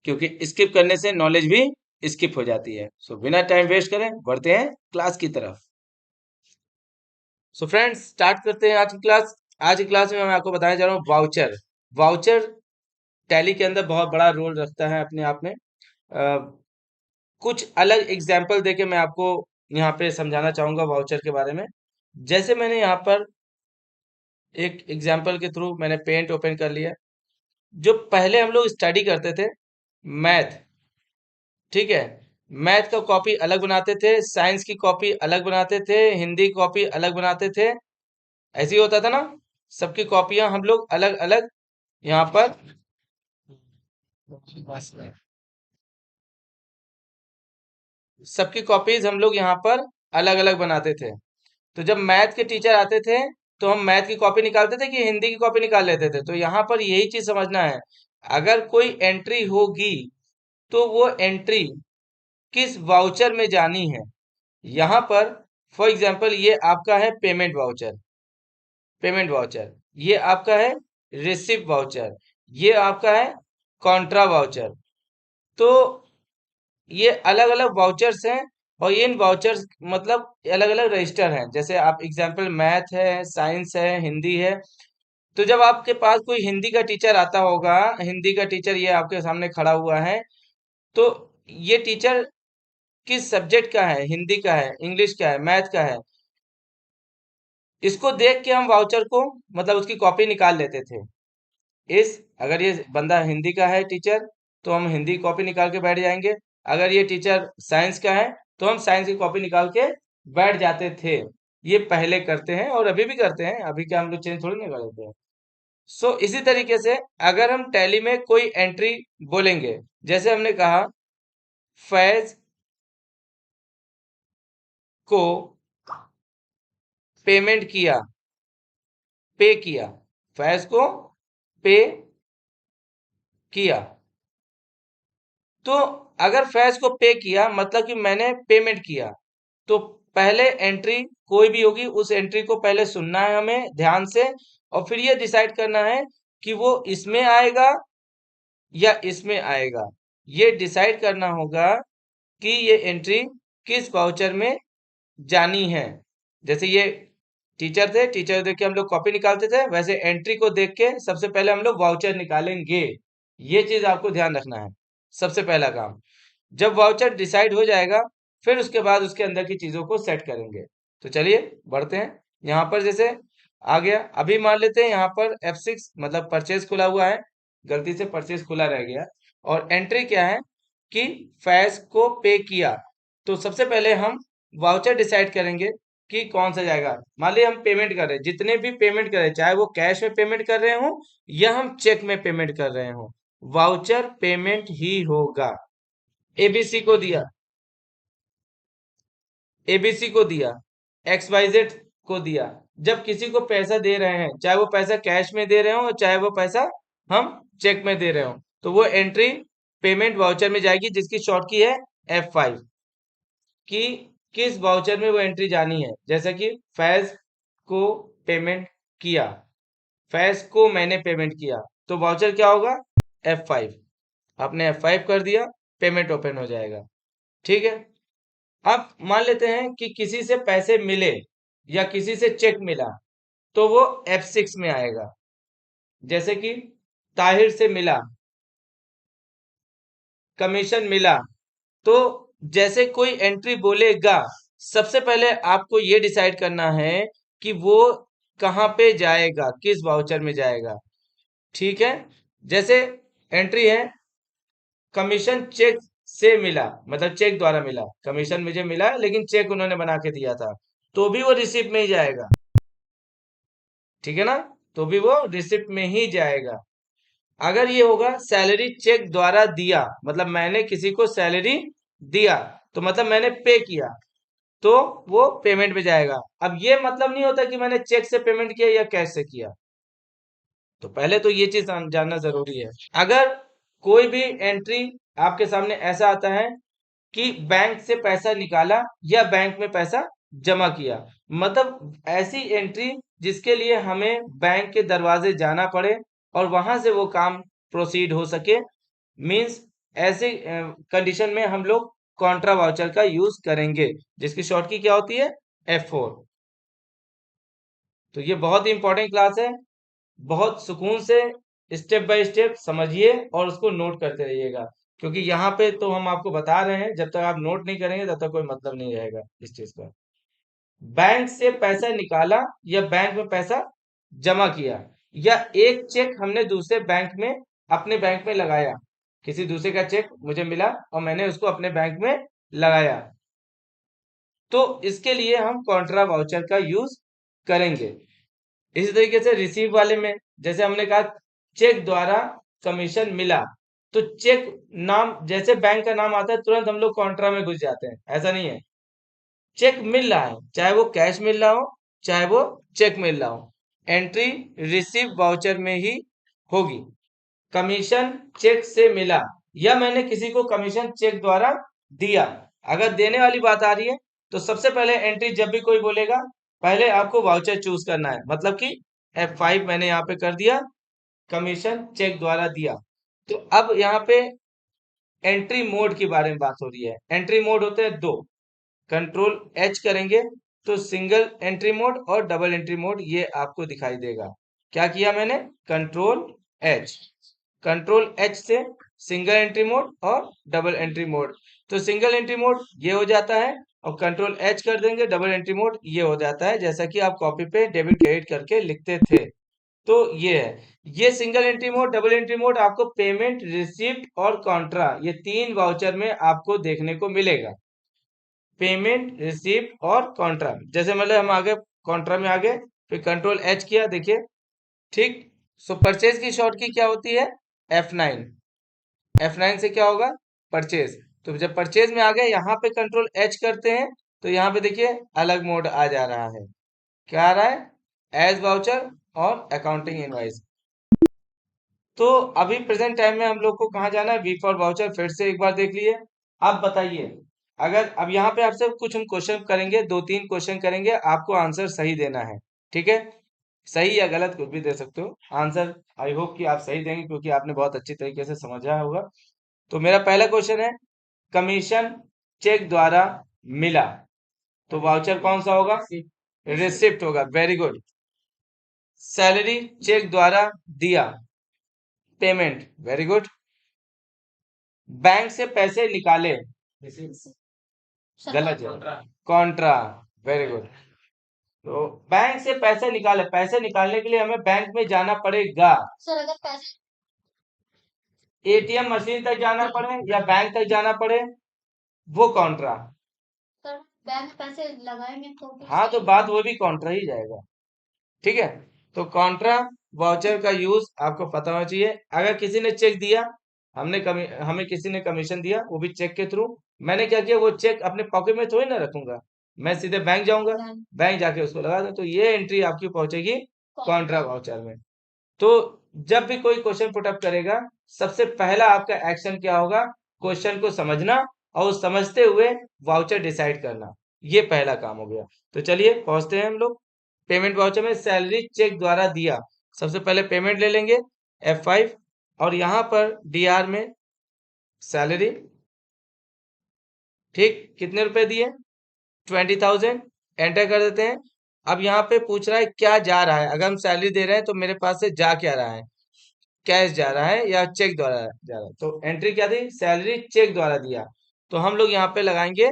क्योंकि स्किप करने से नॉलेज भी स्किप हो जाती है। सो बिना टाइम वेस्ट करें बढ़ते हैं क्लास की तरफ। सो फ्रेंड्स स्टार्ट करते हैं आज की क्लास। आज की क्लास में मैं आपको बताने जा रहा हूँ वाउचर। वाउचर टैली के अंदर बहुत बड़ा रोल रखता है अपने आप में। कुछ अलग एग्जाम्पल देके मैं आपको यहाँ पे समझाना चाहूंगा वाउचर के बारे में। जैसे मैंने यहाँ पर एक एग्जाम्पल के थ्रू मैंने पेंट ओपन कर लिया। जो पहले हम लोग स्टडी करते थे मैथ, ठीक है, मैथ का कॉपी अलग बनाते थे, साइंस की कॉपी अलग बनाते थे, हिंदी की कॉपी अलग बनाते थे। ऐसे ही होता था ना, सबकी कॉपियां हम लोग अलग अलग यहाँ पर सबकी कॉपीज हम लोग यहाँ पर अलग अलग बनाते थे। तो जब मैथ के टीचर आते थे तो हम मैथ की कॉपी निकालते थे कि हिंदी की कॉपी निकाल लेते थे। तो यहाँ पर यही चीज समझना है, अगर कोई एंट्री होगी तो वो एंट्री किस वाउचर में जानी है। यहाँ पर फॉर एग्जाम्पल ये आपका है पेमेंट वाउचर, पेमेंट वाउचर, ये आपका है रिसिप्ट वाउचर, ये आपका है कॉन्ट्रा वाउचर। तो ये अलग अलग वाउचर्स हैं और इन वाउचर्स मतलब अलग अलग रजिस्टर हैं। जैसे आप एग्जाम्पल मैथ है, साइंस है, हिंदी है। तो जब आपके पास कोई हिंदी का टीचर आता होगा, हिंदी का टीचर ये आपके सामने खड़ा हुआ है, तो ये टीचर किस सब्जेक्ट का है, हिंदी का है, इंग्लिश का है, मैथ का है, इसको देख के हम वाउचर को मतलब उसकी कॉपी निकाल लेते थे। इस अगर ये बंदा हिंदी का है टीचर तो हम हिंदी की कॉपी निकाल के बैठ जाएंगे। अगर ये टीचर साइंस का है तो हम साइंस की कॉपी निकाल के बैठ जाते थे। ये पहले करते हैं और अभी भी करते हैं, अभी क्या हम लोग चेंज थोड़ी ना कर देते हैं। सो इसी तरीके से अगर हम टैली में कोई एंट्री बोलेंगे, जैसे हमने कहा फैज को पेमेंट किया, पे किया, फैज को पे किया। तो अगर फैज को पे किया मतलब कि मैंने पेमेंट किया, तो पहले एंट्री कोई भी होगी उस एंट्री को पहले सुनना है हमें ध्यान से, और फिर ये डिसाइड करना है कि वो इसमें आएगा या इसमें आएगा। ये डिसाइड करना होगा कि ये एंट्री किस वाउचर में जानी है। जैसे ये टीचर थे, टीचर देख के हम लोग कॉपी निकालते थे, वैसे एंट्री को देख के सबसे पहले हम लोग वाउचर निकालेंगे। ये चीज आपको ध्यान रखना है, सबसे पहला काम। जब वाउचर डिसाइड हो जाएगा फिर उसके बाद उसके अंदर की चीजों को सेट करेंगे। तो चलिए बढ़ते हैं। यहाँ पर जैसे आ गया, अभी मान लेते हैं यहाँ पर F6 मतलब परचेज खुला हुआ है, गलती से परचेज खुला रह गया, और एंट्री क्या है कि फैज को पे किया। तो सबसे पहले हम वाउचर डिसाइड करेंगे कि कौन सा जाएगा। मान लिया हम पेमेंट कर रहे हैं, जितने भी पेमेंट कर रहे हैं, चाहे वो कैश में पेमेंट कर रहे हो या हम चेक में पेमेंट कर रहे हो, वाउचर पेमेंट ही होगा। एबीसी को दिया, एबीसी को दिया, XYZ को दिया। जब किसी को पैसा दे रहे हैं, चाहे वो पैसा कैश में दे रहे हो चाहे वो पैसा हम चेक में दे रहे हो, तो वो एंट्री पेमेंट वाउचर में जाएगी जिसकी शॉर्ट की है F5। कि किस वाउचर में वो एंट्री जानी है। जैसे कि फैज को पेमेंट किया, फैज को मैंने पेमेंट किया, तो वाउचर क्या होगा F5। आपने F5 कर दिया, पेमेंट ओपन हो जाएगा। ठीक है। अब मान लेते हैं कि किसी से पैसे मिले या किसी से चेक मिला, तो वो F6 में आएगा। जैसे कि ताहिर से मिला, कमीशन मिला। तो जैसे कोई एंट्री बोलेगा, सबसे पहले आपको ये डिसाइड करना है कि वो कहाँ पे जाएगा, किस वाउचर में जाएगा। ठीक है। जैसे एंट्री है कमीशन चेक से मिला, मतलब चेक द्वारा मिला, कमीशन मुझे मिला लेकिन चेक उन्होंने बना के दिया था, तो भी वो रिसिप्ट में ही जाएगा। ठीक है ना, तो भी वो रिसिप्ट में ही जाएगा। अगर ये होगा सैलरी चेक द्वारा दिया, मतलब मैंने किसी को सैलरी दिया, तो मतलब मैंने पे किया, तो वो पेमेंट में जाएगा। अब ये मतलब नहीं होता कि मैंने चेक से पेमेंट किया या कैश से किया। तो पहले तो ये चीज जानना जरूरी है। अगर कोई भी एंट्री आपके सामने ऐसा आता है कि बैंक से पैसा निकाला या बैंक में पैसा जमा किया, मतलब ऐसी एंट्री जिसके लिए हमें बैंक के दरवाजे जाना पड़े और वहां से वो काम प्रोसीड हो सके, मींस ऐसे कंडीशन में हम लोग कॉन्ट्रा वाउचर का यूज करेंगे, जिसकी शॉर्ट की क्या होती है, F4। तो ये बहुत ही इंपॉर्टेंट क्लास है, बहुत सुकून से स्टेप बाय स्टेप समझिए और उसको नोट करते रहिएगा, क्योंकि यहाँ पे तो हम आपको बता रहे हैं, जब तक आप नोट नहीं करेंगे तब तक कोई मतलब नहीं रहेगा इस चीज का। बैंक से पैसा निकाला या बैंक में पैसा जमा किया, या एक चेक हमने दूसरे बैंक में अपने बैंक में लगाया, किसी दूसरे का चेक मुझे मिला और मैंने उसको अपने बैंक में लगाया, तो इसके लिए हम कॉन्ट्रा वाउचर का यूज करेंगे। इसी तरीके से रिसीव वाले में, जैसे हमने कहा चेक द्वारा कमीशन मिला, तो चेक नाम जैसे बैंक का नाम आता है तुरंत हम लोग कॉन्ट्रा में घुस जाते हैं, ऐसा नहीं है। चेक मिल रहा है, चाहे वो कैश मिल रहा हो चाहे वो चेक मिल रहा हो, एंट्री रिसीव वाउचर में ही होगी। कमीशन चेक से मिला, या मैंने किसी को कमीशन चेक द्वारा दिया, अगर देने वाली बात आ रही है तो सबसे पहले एंट्री जब भी कोई बोलेगा पहले आपको वाउचर चूज करना है, मतलब कि F5 मैंने यहाँ पे कर दिया, कमीशन चेक द्वारा दिया। तो अब यहाँ पे एंट्री मोड के बारे में बात हो रही है। एंट्री मोड होते हैं दो, कंट्रोल H करेंगे तो सिंगल एंट्री मोड और डबल एंट्री मोड ये आपको दिखाई देगा। क्या किया मैंने, कंट्रोल H, कंट्रोल H से सिंगल एंट्री मोड और डबल एंट्री मोड, तो सिंगल एंट्री मोड ये हो जाता है और कंट्रोल H कर देंगे डबल एंट्री मोड ये हो जाता है, जैसा कि आप कॉपी पे डेबिट क्रेडिट करके लिखते थे। तो ये है, ये single entry mode double entry mode आपको पेमेंट रिसिप्ट और कॉन्ट्रा ये तीन वाउचर में आपको देखने को मिलेगा। पेमेंट रिसिप्ट और कॉन्ट्रा, जैसे मतलब हम आगे कॉन्ट्रा में आगे फिर कंट्रोल H किया, देखिए ठीक। सो परचेज की शॉर्ट की क्या होती है, F9। F9 से क्या होगा, परचेज। तो जब परचेज में आ गए यहाँ पे कंट्रोल H करते हैं तो यहाँ पे देखिए अलग मोड आ जा रहा है, क्या आ रहा है, एज वाउचर और अकाउंटिंग इनवाइस। तो अभी प्रेजेंट टाइम में हम लोग को कहाँ जाना है, वी फॉर वाउचर, फिर से एक बार देख लिए। आप बताइए, अगर अब यहाँ पे आपसे कुछ हम क्वेश्चन करेंगे, दो तीन क्वेश्चन करेंगे, आपको आंसर सही देना है, ठीक है, सही या गलत कुछ भी दे सकते हो आंसर। आई होप कि आप सही देंगे क्योंकि आपने बहुत अच्छी तरीके से समझा होगा। तो मेरा पहला क्वेश्चन है, कमीशन चेक द्वारा मिला, तो वाउचर कौन सा होगा, रिसिप्ट होगा, वेरी गुड। सैलरी चेक द्वारा दिया, पेमेंट, वेरी गुड। बैंक से पैसे निकाले, गलत है, कॉन्ट्रा, वेरी गुड। तो बैंक से पैसे निकाले, पैसे निकालने के लिए हमें बैंक में जाना पड़ेगा, सर अगर पैसे एटीएम मशीन तक जाना पड़े या बैंक तक जाना पड़े, वो कॉन्ट्रा। सर बैंक पैसे लगाएंगे तो फिर हाँ तो सही बात वो भी कॉन्ट्रा ही जाएगा, ठीक है। तो कॉन्ट्रा वाउचर का यूज आपको पता होना चाहिए। अगर किसी ने चेक दिया, हमें किसी ने कमीशन दिया वो भी चेक के थ्रू, मैंने क्या किया, वो चेक अपने पॉकेट में थोड़ी ना रखूंगा, मैं सीधे बैंक जाऊंगा, बैंक बैंक जाके उसको लगा दूं, तो ये एंट्री आपकी पहुंचेगी कॉन्ट्रा कॉन्ट्रा वाउचर में। तो जब भी कोई क्वेश्चन पुटअप करेगा, सबसे पहला आपका एक्शन क्या होगा, क्वेश्चन को समझना और उस समझते हुए वाउचर डिसाइड करना, ये पहला काम हो गया। तो चलिए पहुंचते हैं हम लोग पेमेंट वाउचर में। सैलरी चेक द्वारा दिया, सबसे पहले पेमेंट ले लेंगे F5, और यहाँ पर DR में सैलरी, ठीक, कितने रुपए दिए, 20,000, एंटर कर देते हैं। अब यहाँ पे पूछ रहा है क्या जा रहा है, अगर हम सैलरी दे रहे हैं तो मेरे पास से जा क्या रहा है, कैश जा रहा है या चेक द्वारा जा रहा है, तो एंट्री क्या थी, सैलरी चेक द्वारा दिया, तो हम लोग यहाँ पे लगाएंगे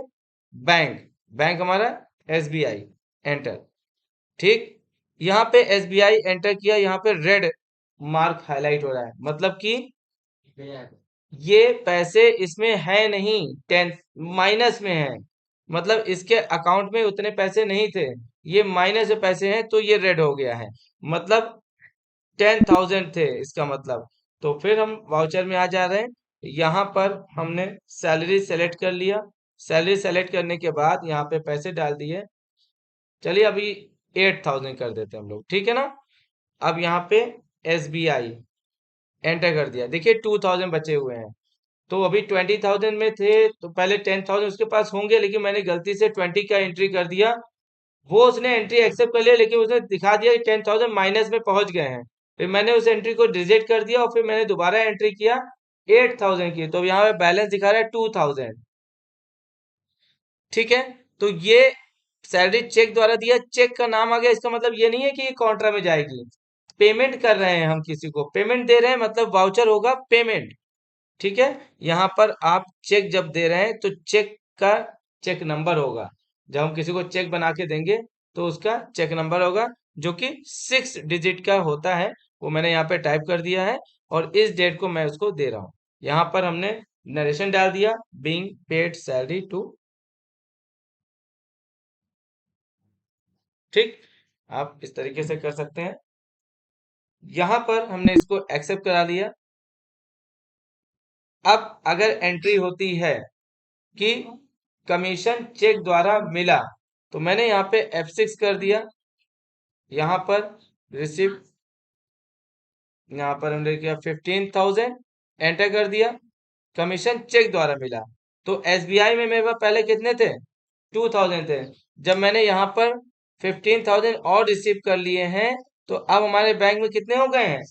बैंक, बैंक हमारा SBI, एंटर, ठीक। यहाँ पे SBI एंटर किया, यहाँ पे रेड मार्क हाईलाइट हो रहा है, मतलब कि ये पैसे इसमें है नहीं, टेन माइनस में है, मतलब इसके अकाउंट में उतने पैसे नहीं थे, ये माइनस में पैसे हैं तो ये रेड हो गया है, मतलब 10,000 थे इसका मतलब। तो फिर हम वाउचर में आ जा रहे हैं, यहाँ पर हमने सैलरी सेलेक्ट कर लिया, सैलरी सेलेक्ट करने के बाद यहाँ पे पैसे डाल दिए, चलिए अभी 8,000 कर देते हैं हम लोग, ठीक है ना। अब यहाँ पे SBI एंटर कर दिया, देखिए 2,000 बचे हुए हैं, तो अभी 20,000 में थे तो पहले 10,000 उसके पास होंगे, लेकिन मैंने गलती से 20 का एंट्री कर दिया, वो उसने एंट्री एक्सेप्ट कर लिया लेकिन उसने दिखा दिया कि 10,000 माइनस में पहुंच गए हैं, फिर मैंने उस एंट्री को रिजेक्ट कर दिया और फिर मैंने दोबारा एंट्री किया 8,000 की, तो यहाँ पे बैलेंस दिखा रहा है 2,000। ठीक है, तो ये सैलरी चेक द्वारा दिया, चेक का नाम आ गया, इसका मतलब ये नहीं है कि ये कॉन्ट्रा में जाएगी। पेमेंट कर रहे हैं हम, किसी को पेमेंट दे रहे हैं, मतलब वाउचर होगा पेमेंट। ठीक है, यहाँ पर आप चेक जब दे रहे हैं तो चेक का चेक नंबर होगा। जब हम किसी को चेक बना के देंगे तो उसका चेक नंबर होगा, जो कि 6 डिजिट का होता है। वो मैंने यहाँ पे टाइप कर दिया है, और इस डेट को मैं उसको दे रहा हूँ। यहाँ पर हमने नरेशन डाल दिया, बीइंग पेड सैलरी टू। ठीक, आप इस तरीके से कर सकते हैं। यहाँ पर हमने इसको एक्सेप्ट करा लिया। अब अगर एंट्री होती है कि कमीशन चेक द्वारा मिला, तो मैंने यहाँ पे F6 कर दिया। यहाँ पर रिसिप्ट, यहाँ पर हमने किया 15,000, एंटर कर दिया, कमीशन चेक द्वारा मिला। तो एसबीआई में मेरे पास पहले कितने थे? 2,000 थे। जब मैंने यहाँ पर 15,000 और रिसीव कर लिए हैं, तो अब हमारे बैंक में कितने हो गए हैं?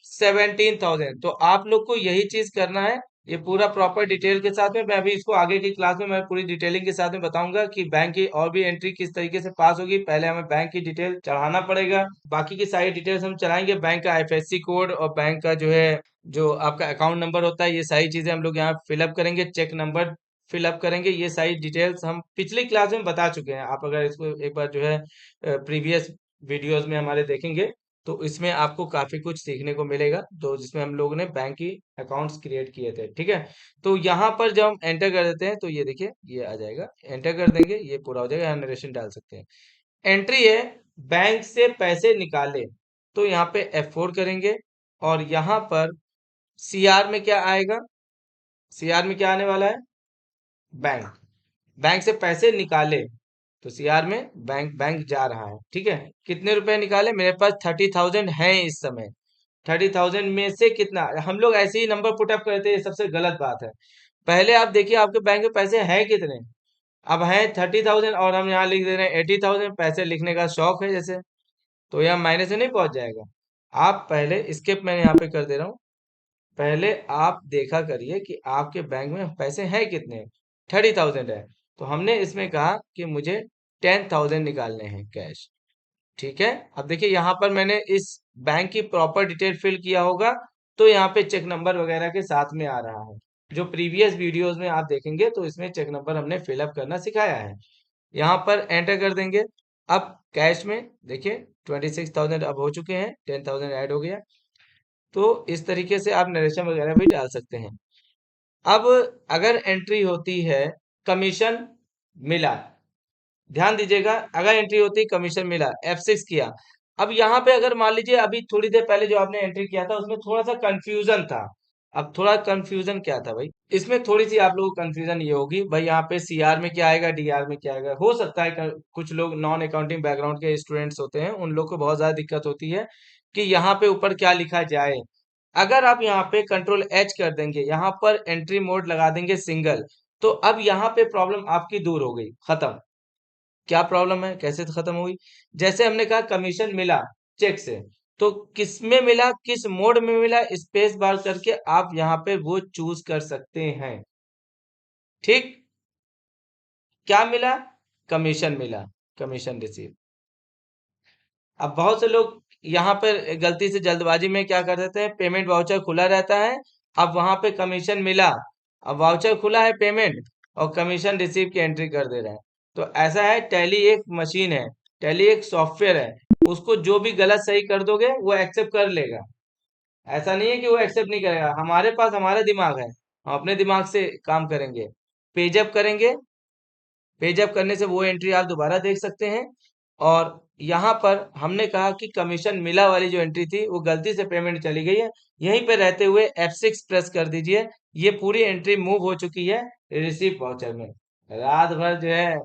17,000। तो आप लोग को यही चीज करना है, ये पूरा प्रॉपर डिटेल के साथ में। मैं अभी इसको आगे की क्लास में मैं पूरी डिटेलिंग के साथ में बताऊंगा कि बैंक की और भी एंट्री किस तरीके से पास होगी। पहले हमें बैंक की डिटेल चढ़ाना पड़ेगा, बाकी की सारी डिटेल्स हम चढ़ाएंगे। बैंक का आईएफएससी कोड और बैंक का जो है, जो आपका अकाउंट नंबर होता है, ये सारी चीजें हम लोग यहाँ फिलअप करेंगे। चेक नंबर फिलअप करेंगे। ये सारी डिटेल्स हम पिछली क्लास में बता चुके हैं। आप अगर इसको एक बार जो है प्रीवियस वीडियोस में हमारे देखेंगे, तो इसमें आपको काफी कुछ सीखने को मिलेगा, तो जिसमें हम लोगों ने बैंक की अकाउंट्स क्रिएट किए थे। ठीक है, तो यहाँ पर जब हम एंटर कर देते हैं, तो ये देखिए ये आ जाएगा, एंटर कर देंगे, ये पूरा हो जाएगा। यहाँ नरेशन डाल सकते हैं। एंट्री है बैंक से पैसे निकाले, तो यहाँ पे F4 करेंगे, और यहाँ पर सीआर में क्या आएगा? सीआर में क्या आने वाला है? बैंक। बैंक से पैसे निकाले, तो सीआर में बैंक, बैंक जा रहा है। ठीक है, कितने रुपए निकाले? मेरे पास 30,000 है इस समय। 30,000 में से कितना, हम लोग ऐसे ही नंबर पुटअप करते हैं, ये सबसे गलत बात है। पहले आप देखिए आपके बैंक में पैसे हैं कितने। अब है 30,000 और हम यहाँ लिख दे रहे हैं 80,000। पैसे लिखने का शौक है जैसे, तो यहाँ माइनस से नहीं पहुंच जाएगा। आप पहले स्किप, मैंने यहाँ पे कर दे रहा हूँ। पहले आप देखा करिए कि आपके बैंक में पैसे हैं कितने। 30,000 है, तो हमने इसमें कहा कि मुझे 10,000 निकालने हैं कैश। ठीक है, अब देखिए यहाँ पर मैंने इस बैंक की प्रॉपर डिटेल फिल किया होगा, तो यहाँ पे चेक नंबर वगैरह के साथ में आ रहा है। जो प्रीवियस वीडियोस में आप देखेंगे, तो इसमें चेक नंबर हमने फिलअप करना सिखाया है। यहाँ पर एंटर कर देंगे। अब कैश में देखिए 26,000 अब हो चुके हैं, 10,000 ऐड हो गया। तो इस तरीके से आप नरेशन वगैरह भी डाल सकते हैं। अब अगर एंट्री होती है कमीशन मिला, ध्यान दीजिएगा, अगर एंट्री होती कमीशन मिला, F6 किया। अब यहाँ पे अगर मान लीजिए अभी थोड़ी देर पहले जो आपने एंट्री किया था, उसमें थोड़ा सा कंफ्यूजन था। अब थोड़ा कंफ्यूजन क्या था भाई, इसमें थोड़ी सी आप लोगों को कंफ्यूजन ये होगी भाई, यहाँ पे सीआर में क्या आएगा, डीआर में क्या आएगा। हो सकता है कुछ लोग नॉन अकाउंटिंग बैकग्राउंड के स्टूडेंट्स होते हैं, उन लोग को बहुत ज्यादा दिक्कत होती है कि यहाँ पे ऊपर क्या लिखा जाए। अगर आप यहाँ पे कंट्रोल H कर देंगे, यहाँ पर एंट्री मोड लगा देंगे सिंगल, तो अब यहाँ पे प्रॉब्लम आपकी दूर हो गई, खत्म। क्या प्रॉब्लम है, कैसे खत्म हुई? जैसे हमने कहा कमीशन मिला चेक से, तो किस में मिला, किस मोड में मिला, स्पेस बार करके आप यहाँ पे वो चूज कर सकते हैं। ठीक, क्या मिला? कमीशन मिला, कमीशन रिसीव। अब बहुत से लोग यहाँ पर गलती से जल्दबाजी में क्या कर देते हैं, पेमेंट वाउचर खुला रहता है, अब वहां पे कमीशन मिला, अब वाउचर खुला है पेमेंट, और कमीशन रिसीव की एंट्री कर दे रहे हैं। तो ऐसा है, टैली एक मशीन है, टैली एक सॉफ्टवेयर है, उसको जो भी गलत सही कर दोगे वो एक्सेप्ट कर लेगा। ऐसा नहीं है कि वो एक्सेप्ट नहीं करेगा। हमारे पास हमारा दिमाग है, हम अपने दिमाग से काम करेंगे। पेजअप करेंगे, पेजअप करने से वो एंट्री आप दोबारा देख सकते हैं। और यहाँ पर हमने कहा कि कमीशन मिला वाली जो एंट्री थी, वो गलती से पेमेंट चली गई है, यहीं पे रहते हुए F6 प्रेस कर दीजिए। ये पूरी एंट्री मूव हो चुकी है रिसीव वाउचर में। रात भर जो है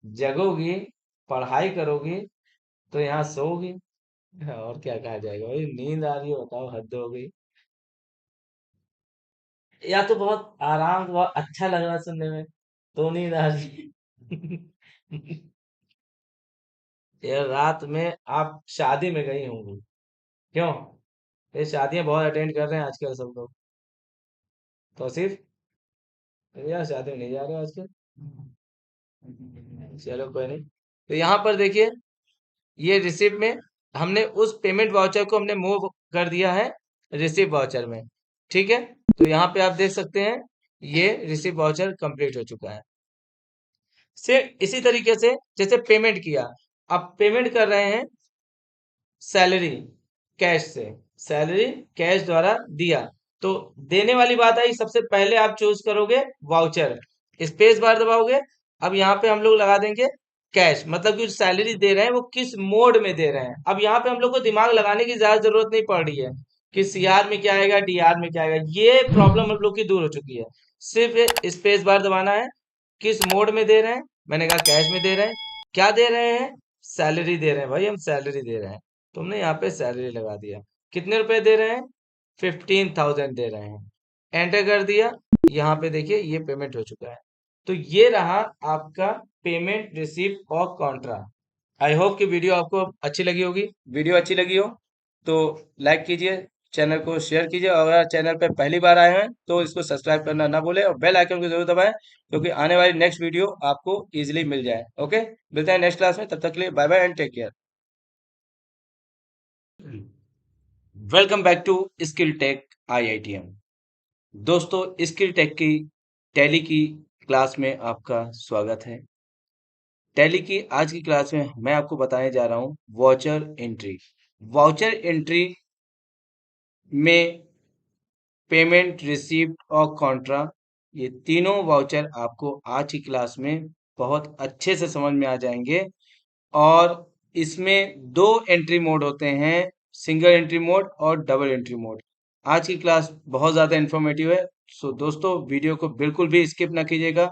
जगोगी, पढ़ाई करोगी, तो यहाँ सोओगी। और क्या कहा जाएगा भाई, नींद आ रही है, बताओ, हद हो गई। या तो बहुत आराम, बहुत अच्छा लग रहा है सुनने में, तो नींद आ रही है। यार रात में आप शादी में गई होंगी, क्यों? ये शादियां बहुत अटेंड कर रहे हैं आजकल सब लोग। तौसीफ यार शादी में नहीं जा रहे हो आजकल? चलो कोई नहीं। तो यहाँ पर देखिए, ये रिसिप्ट में हमने उस पेमेंट वाउचर को हमने मूव कर दिया है रिसिप्ट वाउचर में। ठीक है, तो यहाँ पे आप देख सकते हैं ये रिसिप्ट वाउचर कंप्लीट हो चुका है। से इसी तरीके से जैसे पेमेंट किया, अब पेमेंट कर रहे हैं सैलरी कैश से, सैलरी कैश द्वारा दिया, तो देने वाली बात आई, सबसे पहले आप चूज करोगे वाउचर, स्पेस बार दबाओगे। अब यहाँ पे हम लोग लगा देंगे कैश, मतलब कि सैलरी दे रहे हैं वो किस मोड में दे रहे हैं। अब यहाँ पे हम लोग को दिमाग लगाने की ज्यादा जरूरत नहीं पड़ रही है कि सीआर में क्या आएगा, डीआर में क्या आएगा, ये प्रॉब्लम हम लोग की दूर हो चुकी है। सिर्फ स्पेस बार दबाना है, किस मोड में दे रहे हैं, मैंने कहा कैश में दे रहे हैं, क्या दे रहे हैं, सैलरी दे रहे हैं भाई, हम सैलरी दे रहे हैं। तुमने यहाँ पे सैलरी लगा दिया, कितने रुपए दे रहे हैं, 15,000 दे रहे हैं, एंटर कर दिया। यहाँ पे देखिए ये पेमेंट हो चुका है। तो ये रहा आपका पेमेंट रिसीप्ट और कॉन्ट्रा। आई होप कि वीडियो आपको अच्छी लगी होगी। वीडियो अच्छी लगी हो तो लाइक कीजिए, चैनल को शेयर कीजिए, और अगर चैनल पे पहली बार आए हैं तो इसको सब्सक्राइब करना ना भूलें और बेल आइकन को जरूर दबाएं, क्योंकि आने वाली नेक्स्ट वीडियो आपको इजीली मिल जाए। ओके, मिलते हैं नेक्स्ट क्लास में, तब तक के लिए bye bye and take care. Welcome back to skill tech IITM। दोस्तों, स्किल टेक की टैली की क्लास में आपका स्वागत है। टैली की आज की क्लास में मैं आपको बताने जा रहा हूँ वाउचर एंट्री। वाउचर एंट्री में पेमेंट, रिसीप्ट और कॉन्ट्रा, ये तीनों वाउचर आपको आज की क्लास में बहुत अच्छे से समझ में आ जाएंगे। और इसमें दो एंट्री मोड होते हैं, सिंगल एंट्री मोड और डबल एंट्री मोड। आज की क्लास बहुत ज़्यादा इन्फॉर्मेटिव है, सो दोस्तों वीडियो को बिल्कुल भी स्किप ना कीजिएगा।